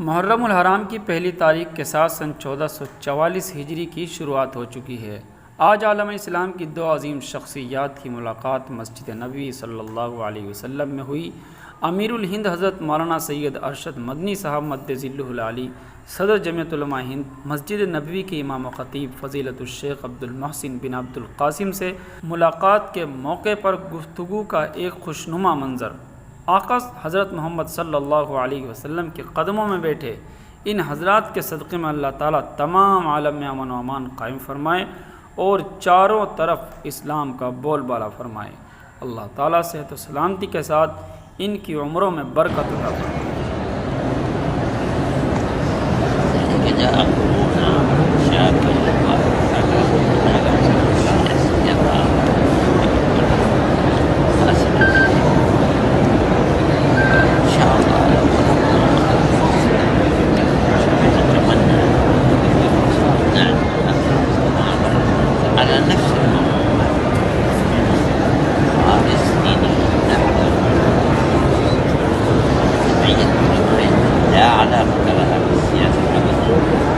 محرم الحرام کی پہلی تاریخ کے ساتھ سن 1444 ہجری کی شروعات ہو چکی ہے۔ آج عالم اسلام کی دو عظیم شخصیات کی ملاقات مسجد نبوی صلی اللہ علیہ وسلم میں ہوئی۔ امیر الہند حضرت مولانا سید ارشد مدنی صاحب مد ظلہ العالی صدر جمعیت علماء ہند مسجد نبوی کے امام و خطیب فضیلت الشیخ عبد المحسن بن عبد القاسم سے ملاقات کے موقع پر گفتگو کا ایک خوشنما منظر۔ آقا حضرت محمد صلی اللہ علیہ وسلم کے قدموں میں بیٹھے ان حضرات کے صدقے میں اللہ تعالیٰ تمام عالم میں امن و امان قائم فرمائے اور چاروں طرف اسلام کا بول بالا فرمائے۔ اللہ تعالیٰ صحت و سلامتی کے ساتھ ان کی عمروں میں برکت عطا فرمائے۔ لا علاقة لها بالسياسة أبدا.